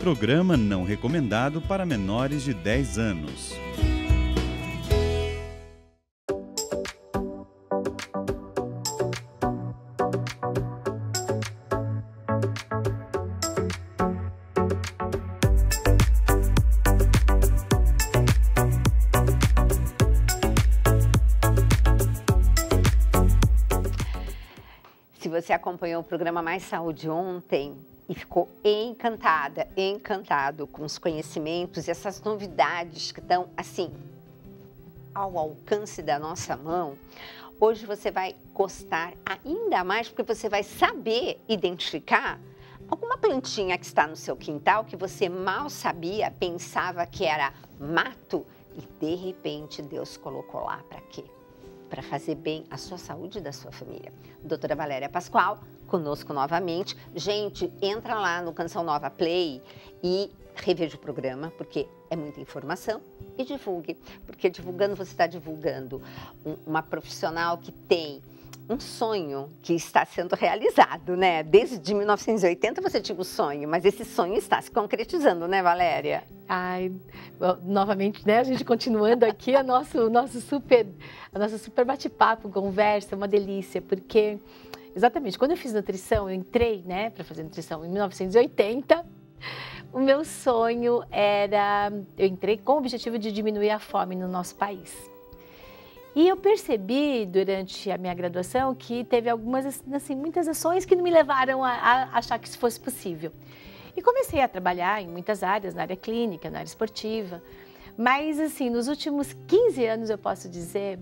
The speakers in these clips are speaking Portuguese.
Programa não recomendado para menores de 10 anos. Se você acompanhou o programa Mais Saúde ontem e ficou encantada, encantado com os conhecimentos e essas novidades que estão, assim, ao alcance da nossa mão, hoje você vai gostar ainda mais porque você vai saber identificar alguma plantinha que está no seu quintal que você mal sabia, pensava que era mato e de repente Deus colocou lá para quê? Para fazer bem à sua saúde e da sua família. Doutora Valéria Pascoal, conosco novamente. Gente, entra lá no Canção Nova Play e reveja o programa, porque é muita informação, e divulgue, porque divulgando você está divulgando uma profissional que tem um sonho que está sendo realizado, né? Desde 1980 você tinha o sonho, mas esse sonho está se concretizando, né, Valéria? Ai, novamente, né? A gente continuando aqui, a nosso super bate-papo, conversa, uma delícia, porque exatamente quando eu fiz nutrição, eu entrei, né, para fazer nutrição em 1980. O meu sonho era, eu entrei com o objetivo de diminuir a fome no nosso país. E eu percebi durante a minha graduação que teve algumas, assim, muitas ações que não me levaram a achar que isso fosse possível. E comecei a trabalhar em muitas áreas, na área clínica, na área esportiva. Mas, assim, nos últimos 15 anos eu posso dizer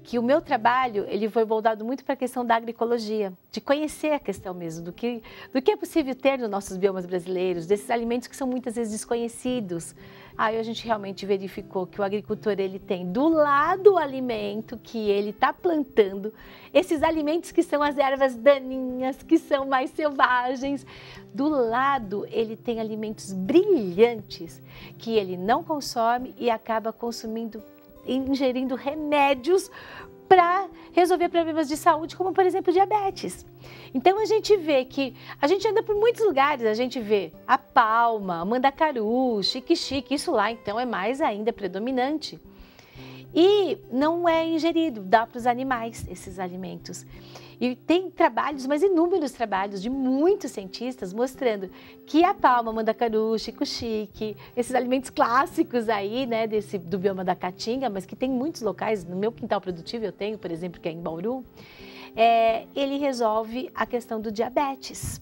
que o meu trabalho ele foi voltado muito para a questão da agroecologia, de conhecer a questão mesmo, do que é possível ter nos nossos biomas brasileiros, desses alimentos que são muitas vezes desconhecidos. Aí a gente realmente verificou que o agricultor ele tem do lado o alimento que ele está plantando, esses alimentos que são as ervas daninhas, que são mais selvagens, do lado ele tem alimentos brilhantes que ele não consome e acaba consumindo, ingerindo remédios para resolver problemas de saúde, como por exemplo diabetes. Então a gente vê que a gente anda por muitos lugares, a gente vê a palma, mandacaru, xique-xique, isso lá então é mais ainda predominante. E não é ingerido, dá para os animais esses alimentos. E tem trabalhos, mas inúmeros trabalhos de muitos cientistas mostrando que a palma, mandacaru, xico-xique, esses alimentos clássicos aí, né, do bioma da Caatinga, mas que tem muitos locais, no meu quintal produtivo eu tenho, por exemplo, que é em Bauru, ele resolve a questão do diabetes.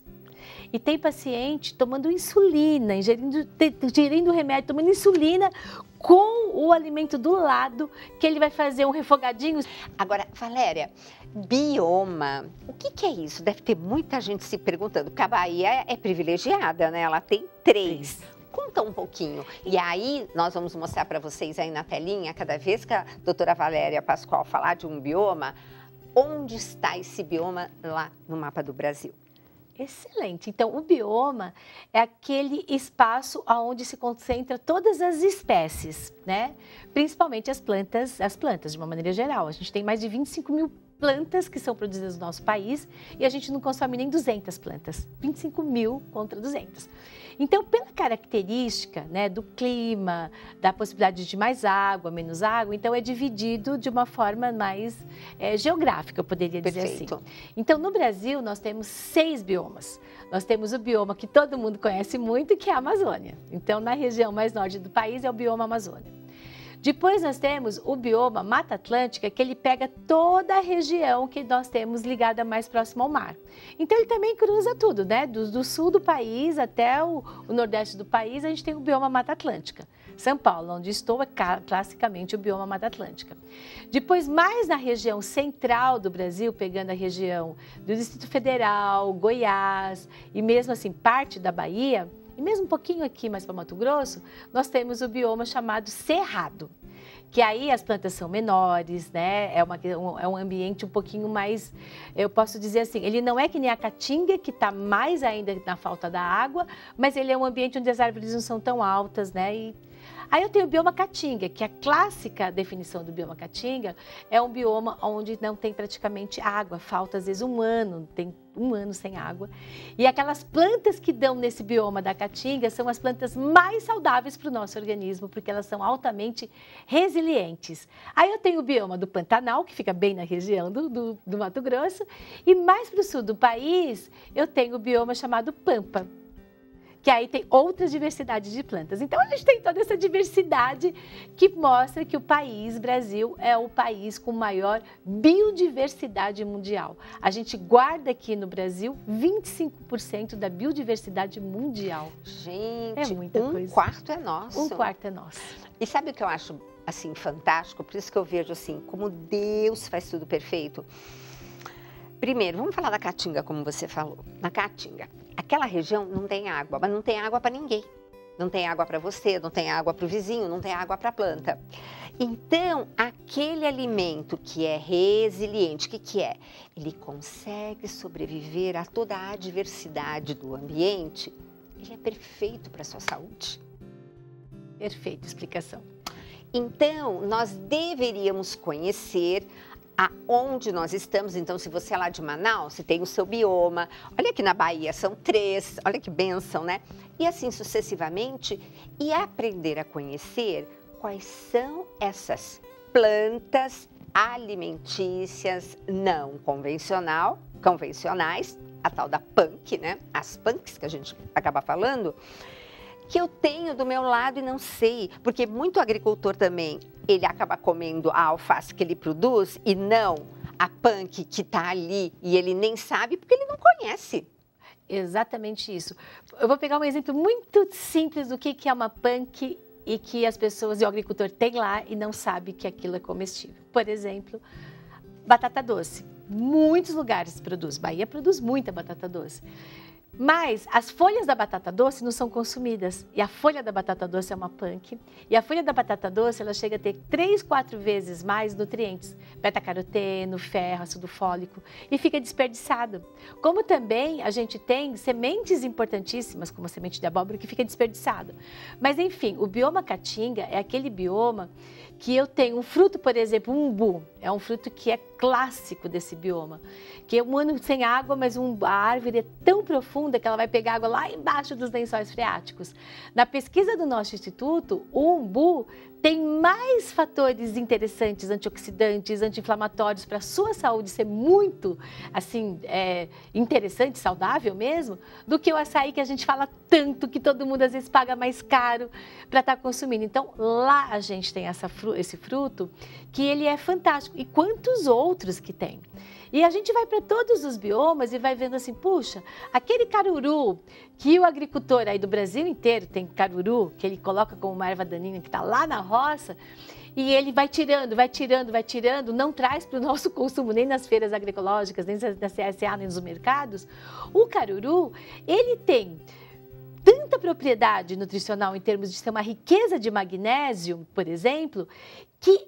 E tem paciente tomando insulina, ingerindo remédio, tomando insulina com o alimento do lado, que ele vai fazer um refogadinho. Agora, Valéria, bioma, o que é isso? Deve ter muita gente se perguntando, porque a Bahia é privilegiada, né? Ela tem 3. Sim. Conta um pouquinho. E aí, nós vamos mostrar para vocês aí na telinha, cada vez que a doutora Valéria Pascoal falar de um bioma, onde está esse bioma lá no mapa do Brasil? Excelente. Então, o bioma é aquele espaço onde se concentra todas as espécies, né? Principalmente as plantas de uma maneira geral. A gente tem mais de 25 mil plantas que são produzidas no nosso país e a gente não consome nem 200 plantas. 25 mil contra 200. Então, pela característica, né, do clima, da possibilidade de mais água, menos água, então é dividido de uma forma mais geográfica, eu poderia dizer assim. Então, no Brasil, nós temos 6 biomas. Nós temos o bioma que todo mundo conhece muito, que é a Amazônia. Então, na região mais norte do país é o bioma Amazônia. Depois nós temos o bioma Mata Atlântica, que ele pega toda a região que nós temos ligada mais próximo ao mar. Então ele também cruza tudo, né? Do sul do país até o nordeste do país, a gente tem o bioma Mata Atlântica. São Paulo, onde estou, é classicamente o bioma Mata Atlântica. Depois, mais na região central do Brasil, pegando a região do Distrito Federal, Goiás e mesmo assim parte da Bahia, e mesmo um pouquinho aqui mais para Mato Grosso, nós temos o bioma chamado Cerrado, que aí as plantas são menores, né? É um ambiente um pouquinho mais, eu posso dizer assim, ele não é que nem a Caatinga, que está mais ainda na falta da água, mas ele é um ambiente onde as árvores não são tão altas, né? E Aí eu tenho o bioma Caatinga, que a clássica definição do bioma Caatinga é um bioma onde não tem praticamente água, falta às vezes um ano, tem um ano sem água. E aquelas plantas que dão nesse bioma da Caatinga são as plantas mais saudáveis para o nosso organismo, porque elas são altamente resilientes. Aí eu tenho o bioma do Pantanal, que fica bem na região do Mato Grosso, e mais para o sul do país eu tenho o bioma chamado Pampa, que aí tem outra diversidade de plantas. Então, a gente tem toda essa diversidade que mostra que o país, Brasil, é o país com maior biodiversidade mundial. A gente guarda aqui no Brasil 25% da biodiversidade mundial. Gente, é muita coisa. Um quarto é nosso. Um quarto é nosso. E sabe o que eu acho, assim, fantástico? Por isso que eu vejo, assim, como Deus faz tudo perfeito. Primeiro, vamos falar da Caatinga, como você falou. Na Caatinga, aquela região não tem água, mas não tem água para ninguém. Não tem água para você, não tem água para o vizinho, não tem água para a planta. Então, aquele alimento que é resiliente, o que é? Ele consegue sobreviver a toda a adversidade do ambiente. Ele é perfeito para a sua saúde. Perfeita explicação. Então, nós deveríamos conhecer aonde nós estamos. Então, se você é lá de Manaus, você tem o seu bioma. Olha aqui na Bahia, são 3. Olha que bênção, né? E assim sucessivamente. E aprender a conhecer quais são essas plantas alimentícias não convencionais, a tal da punk, né? As punks que a gente acaba falando, que eu tenho do meu lado e não sei, porque muito agricultor também, ele acaba comendo a alface que ele produz e não a punk que está ali e ele nem sabe porque ele não conhece. Exatamente isso. Eu vou pegar um exemplo muito simples do que é uma punk e que as pessoas e o agricultor tem lá e não sabe que aquilo é comestível. Por exemplo, batata doce. Muitos lugares produzem. Bahia produz muita batata doce. Mas as folhas da batata doce não são consumidas. E a folha da batata doce é uma punk. E a folha da batata doce, ela chega a ter 3, 4 vezes mais nutrientes. Beta-caroteno, ferro, ácido fólico. E fica desperdiçado. Como também a gente tem sementes importantíssimas, como a semente de abóbora, que fica desperdiçado. Mas enfim, o bioma Caatinga é aquele bioma que eu tenho um fruto, por exemplo, um umbu. É um fruto que é clássico desse bioma. Que é um ano sem água, mas a árvore é tão profunda que ela vai pegar água lá embaixo dos lençóis freáticos. Na pesquisa do nosso instituto, o umbu tem mais fatores interessantes, antioxidantes, anti-inflamatórios para a sua saúde ser muito, assim, interessante, saudável mesmo, do que o açaí que a gente fala tanto, que todo mundo às vezes paga mais caro para estar consumindo. Então, lá a gente tem esse fruto que ele é fantástico. E quantos outros que tem? E a gente vai para todos os biomas e vai vendo assim, puxa, aquele caruru que o agricultor aí do Brasil inteiro tem caruru, que ele coloca como uma erva daninha que está lá na roça, e ele vai tirando, não traz para o nosso consumo nem nas feiras agroecológicas, nem na CSA, nem nos mercados. O caruru, ele tem tanta propriedade nutricional em termos de ser uma riqueza de magnésio, por exemplo, que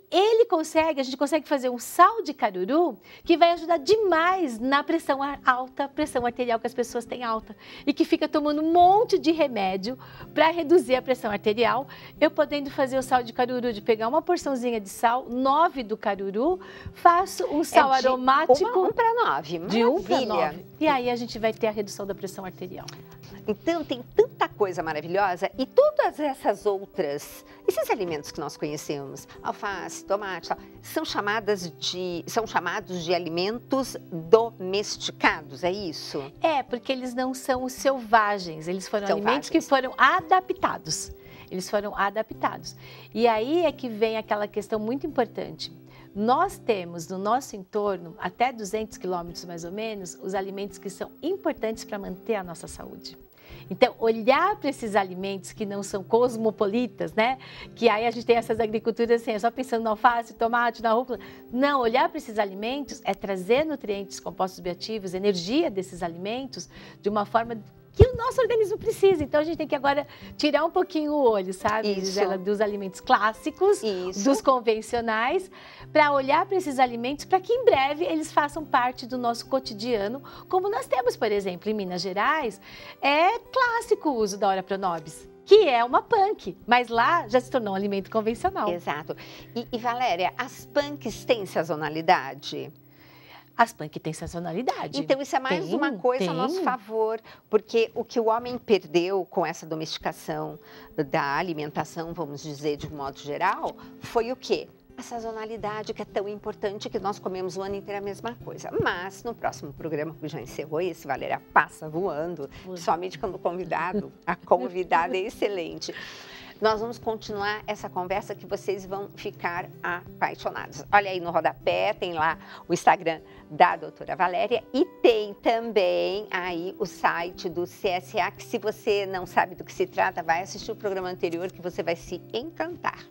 a gente consegue fazer um sal de caruru que vai ajudar demais na pressão alta, pressão arterial que as pessoas têm alta e que fica tomando um monte de remédio para reduzir a pressão arterial. Eu podendo fazer o sal de caruru, de pegar uma porçãozinha de sal, 9 do caruru, faço um sal aromático 1 para 9, de 1 para 9. E aí a gente vai ter a redução da pressão arterial. Então, tem tanta coisa maravilhosa e todas essas outras, esses alimentos que nós conhecemos, alface, tomate, são chamados de alimentos domesticados, é isso? É, porque eles não são selvagens, eles foram alimentos que foram adaptados. Eles foram adaptados. E aí é que vem aquela questão muito importante. Nós temos no nosso entorno, até 200 quilômetros mais ou menos, os alimentos que são importantes para manter a nossa saúde. Então, olhar para esses alimentos que não são cosmopolitas, né? Que aí a gente tem essas agriculturas assim, só pensando no alface, tomate, na rúcula. Não, olhar para esses alimentos é trazer nutrientes, compostos bioativos, energia desses alimentos de uma forma que o nosso organismo precisa. Então, a gente tem que agora tirar um pouquinho o olho, sabe, Gisela, dos alimentos clássicos, dos convencionais, para olhar para esses alimentos, para que em breve eles façam parte do nosso cotidiano, como nós temos, por exemplo, em Minas Gerais, é clássico o uso da Ora Pronobis, que é uma punk, mas lá já se tornou um alimento convencional. Exato. E Valéria, as punks têm sazonalidade? As punk têm sazonalidade. Então, isso é mais uma coisa a nosso favor, porque o que o homem perdeu com essa domesticação da alimentação, vamos dizer, de um modo geral, foi o quê? A sazonalidade, que é tão importante, que nós comemos o ano inteiro a mesma coisa. Mas, no próximo programa, que já encerrou esse, Valéria passa voando, somente quando convidado, a convidada é excelente. Nós vamos continuar essa conversa que vocês vão ficar apaixonados. Olha aí no rodapé, tem lá o Instagram da doutora Valéria e tem também aí o site do CSA, que se você não sabe do que se trata, vai assistir o programa anterior que você vai se encantar.